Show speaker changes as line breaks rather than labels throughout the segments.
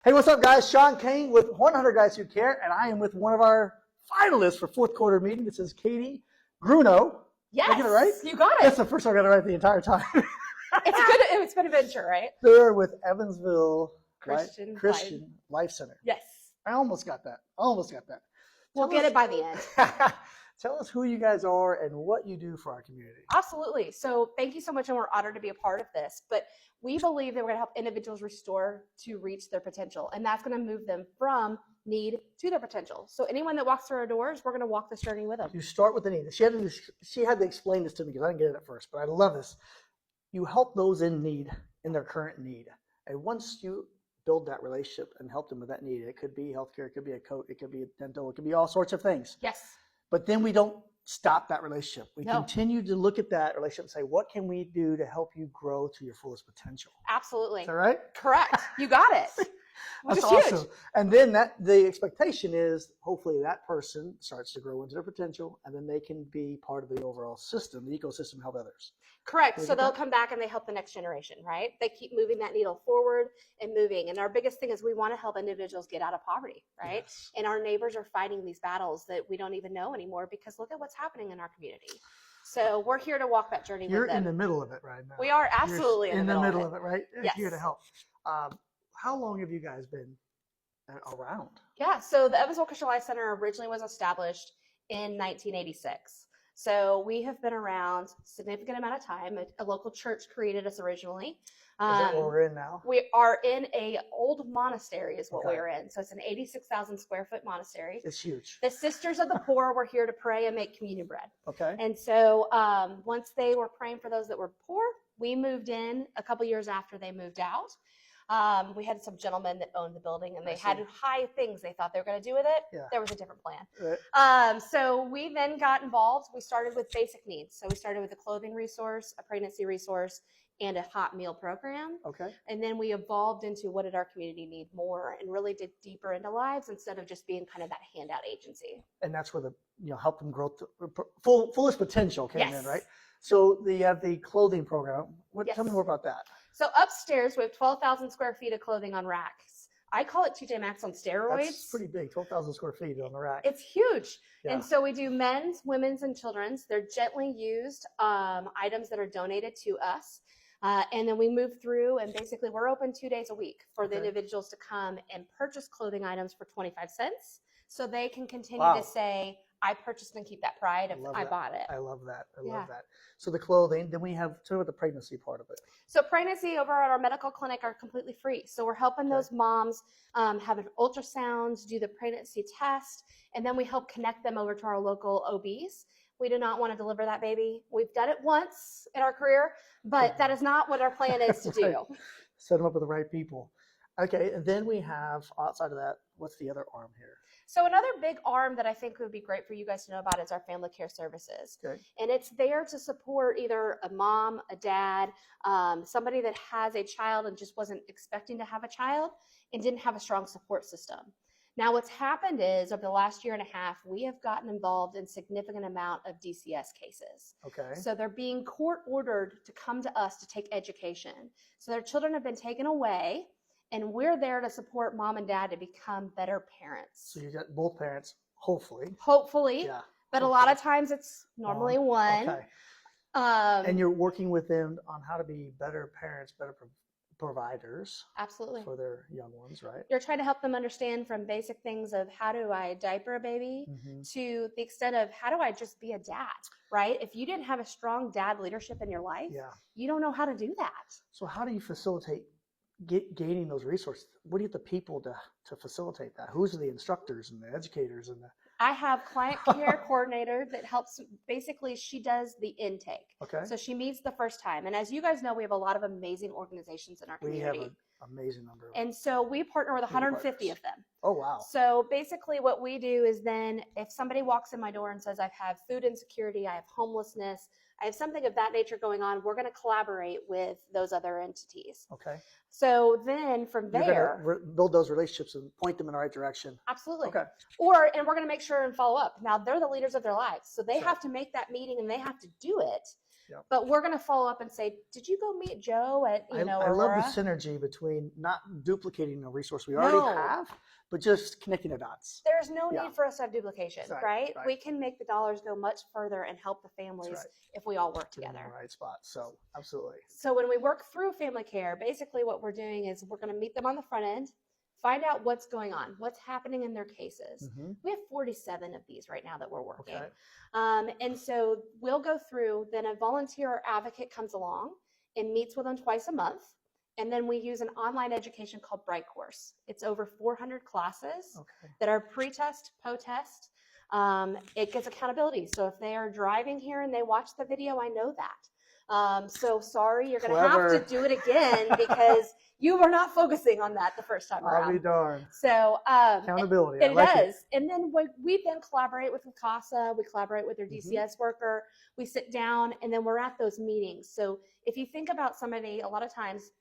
Hey, what's up, guys? Sean Kane with 100 Guys Who Care, and I am with one of our finalists for fourth quarter meeting. This is Katie Gruno.
Yes,
did I get it right?
You got it.
That's the first time I got it right the entire time.
It's been a venture, right?
They're with Evansville
Christian
Life Center.
Yes.
I almost got that.
We'll get it by the end.
Tell us who you guys are and what you do for our community.
Absolutely. So thank you so much, and we're honored to be a part of this. But we believe that we're going to help individuals restore to reach their potential, and that's going to move them from need to their potential. So anyone that walks through our doors, we're going to walk this journey with them.
You start with the need. She had to explain this to me because I didn't get it at first, but I love this. You help those in need, in their current need. And once you build that relationship and help them with that need, it could be healthcare, it could be a coat, it could be a dental, it could be all sorts of things.
Yes.
But then we don't stop that relationship. We
No.
continue to look at that relationship and say, what can we do to help you grow to your fullest potential?
Absolutely.
Is that right?
Correct. You got it. Which
That's
is
awesome.
huge.
And then the expectation is hopefully that person starts to grow into their potential, and then they can be part of the overall system, the ecosystem, and help others.
Correct.
Can we
So
get
they'll
that?
come back and they help the next generation, right? They keep moving that needle forward and moving. And our biggest thing is we want to help individuals get out of poverty, right?
Yes.
And our neighbors are fighting these battles that we don't even know anymore because look at what's happening in our community. So we're here to walk that journey
You're
with them.
in the middle of it right now.
We are absolutely
You're
in the middle
of it, right?
Yes.
Here to help. How long have you guys been around?
Yeah. So the Evansville Christian Life Center originally was established in 1986. So we have been around a significant amount of time. A local church created us originally.
Is that where we're in now?
We are in a old monastery is what
Okay.
we are in. So it's an 86,000 square foot monastery.
It's huge.
The Sisters of the Poor were here to pray and make communion bread.
Okay.
And so once they were praying for those that were poor, we moved in a couple years after they moved out. We had some gentlemen that owned the building, and they had high things they thought they were going to do with it.
Yeah.
There was a different plan.
Right.
So we then got involved. We started with basic needs. So we started with a clothing resource, a pregnancy resource, and a hot meal program.
Okay.
And then we evolved into what did our community need more, and really dig deeper into lives instead of just being kind of that handout agency.
And that's where help them grow to fullest potential came
Yes.
in, right? So you have the clothing program.
Yes.
Tell me more about that.
So upstairs, we have 12,000 square feet of clothing on racks. I call it TJ Maxx on steroids.
That's pretty big, 12,000 square feet on the rack.
It's huge.
Yeah.
And so we do men's, women's, and children's. They're gently used items that are donated to us. And then we move through, and basically we're open 2 days a week for the
Okay.
individuals to come and purchase clothing items for 25 cents. So they can continue
Wow.
to say, I purchased and keep that pride of I
that.
bought it.
I love that. I
Yeah.
love that. So the clothing, then we have sort of the pregnancy part of it.
So pregnancy over at our medical clinic are completely free. So we're helping those moms have an ultrasound, do the pregnancy test, and then we help connect them over to our local OBs. We do not want to deliver that baby. We've done it once in our career, but that is not what our plan is to do.
Right. Set them up with the right people. Okay, and then we have, outside of that, what's the other arm here?
So another big arm that I think would be great for you guys to know about is our family care services.
Okay.
And it's there to support either a mom, a dad, somebody that has a child and just wasn't expecting to have a child and didn't have a strong support system. Now what's happened is over the last year and a half, we have gotten involved in significant amount of DCS cases.
Okay.
So they're being court ordered to come to us to take education. So their children have been taken away, and we're there to support mom and dad to become better parents.
So you got both parents, hopefully.
Hopefully,
Yeah.
but a lot of times it's normally one.
Okay. And you're working with them on how to be better parents, better providers
Absolutely.
for their young ones, right?
You're trying to help them understand from basic things of how do I diaper a baby to the extent of how do I just be a dad, right? If you didn't have a strong dad leadership in your life,
Yeah.
you don't know how to do that.
So how do you facilitate gaining those resources? What do you get the people to facilitate that? Who's the instructors and the educators and the?
I have client care coordinator that helps. Basically, she does the intake.
Okay.
So she meets the first time. And as you guys know, we have a lot of amazing organizations in our
We
community.
have an amazing number of.
And so we partner with 150
partners.
of them.
Oh, wow.
So basically what we do is then if somebody walks in my door and says, I have food insecurity, I have homelessness, I have something of that nature going on, we're going to collaborate with those other entities.
Okay.
So then from
You're
there,
gonna build those relationships and point them in the right direction.
absolutely.
Okay.
And we're going to make sure and follow up. Now they're the leaders of their lives. So they
Sure.
have to make that meeting and they have to do it.
Yep.
But we're going to follow up and say, did you go meet Joe at,
I love
Aurora?
the synergy between not duplicating a resource we
No.
already have, but just connecting the dots.
There's no
Yeah.
need for us to have duplication,
That's
right?
right.
We can make the dollars go much further and help the
That's
families
right.
if we all work
Get in
together.
the right spot. So absolutely.
So when we work through family care, basically what we're doing is we're going to meet them on the front end, find out what's going on, what's happening in their cases.
Mm-hmm.
We have 47 of these right now that we're working.
Okay.
And so we'll go through, then a volunteer or advocate comes along and meets with them twice a month. And then we use an online education called Bright Course. It's over 400 classes that are pre-test, post-test. It gets accountability. So if they are driving here and they watch the video, I know that. So sorry, you're going to have to do it again because you were not focusing on that the first time around.
I'll be darned.
So
accountability.
It does. And then we then collaborate with CASA. We collaborate with their DCS worker. We sit down and then we're at those meetings. So if you think about somebody, a lot of times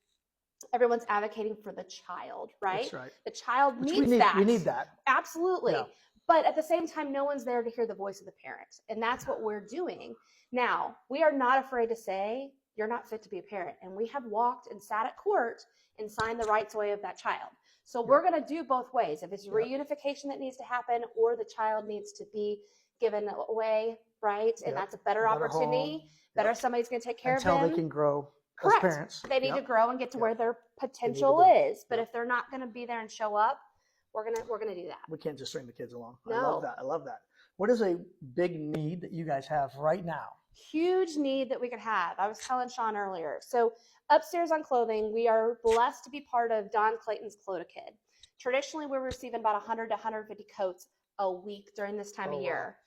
everyone's advocating for the child, right?
That's right.
The child
Which
needs that.
We need that.
Absolutely.
Yeah.
But at the same time, no one's there to hear the voice of the parent. And that's what we're doing. Now, we are not afraid to say, you're not fit to be a parent. And we have walked and sat at court and signed the rights away of that child. So we're going to do both ways. If it's reunification that needs to happen or the child needs to be given away, right? And that's a better opportunity.
Home.
Better somebody's going to take care of them.
Until they can grow.
Correct.
As parents.
They need to grow and get to where their potential is. But if they're not going to be there and show up, we're gonna do that.
We can't just string the kids along.
No.
I love that. What is a big need that you guys have right now?
Huge need that we could have. I was telling Sean earlier. So upstairs on clothing, we are blessed to be part of Don Clayton's Clota-Kid. Traditionally, we're receiving about 100 to 150 coats a week during this time of year.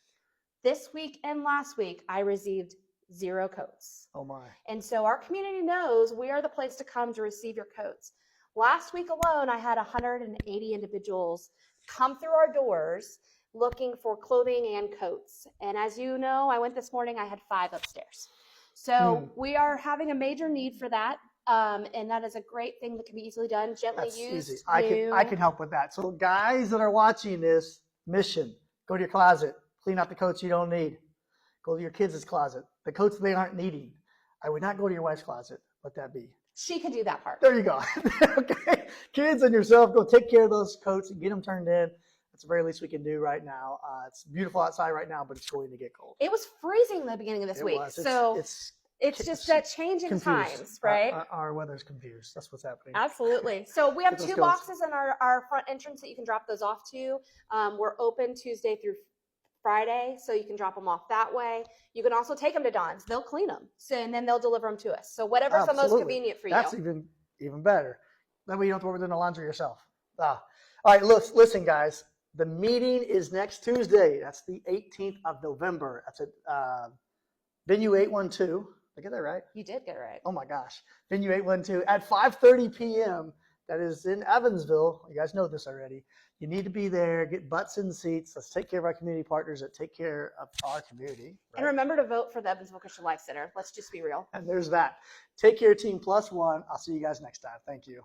This week and last week, I received 0 coats.
Oh my.
And so our community knows we are the place to come to receive your coats. Last week alone, I had 180 individuals come through our doors looking for clothing and coats. And as you know, I went this morning, I had 5 upstairs. So we are having a major need for that. And that is a great thing that can be easily done, gently used.
Easy. I can help with that. So guys that are watching this, mission, go to your closet, clean out the coats you don't need. Go to your kids' closet, the coats they aren't needing. I would not go to your wife's closet. Let that be.
She can do that part.
There you go. Okay. Kids and yourself, go take care of those coats and get them turned in. That's the very least we can do right now. It's beautiful outside right now, but it's going to get cold.
It was freezing the beginning of this week. So it's just that changing
confused.
Times, right?
Our weather's confused. That's what's happening.
Absolutely. So we have
Get those
2
goals.
boxes in our front entrance that you can drop those off to. We're open Tuesday through Friday, so you can drop them off that way. You can also take them to Don's. They'll clean them, and then they'll deliver them to us. So whatever's the most convenient for you.
That's even better. That way you don't have to worry doing the laundry yourself. All right, listen, guys. The meeting is next Tuesday. That's the 18th of November. That's at venue 812. Did I get that right?
You did get it right.
Oh my gosh. Venue 812 at 5:30 p.m. That is in Evansville. You guys know this already. You need to be there, get butts in seats. Let's take care of our community partners that take care of our community. Right?
And remember to vote for the Evansville Christian Life Center. Let's just be real.
And there's that. Take care, Team Plus One. I'll see you guys next time. Thank you.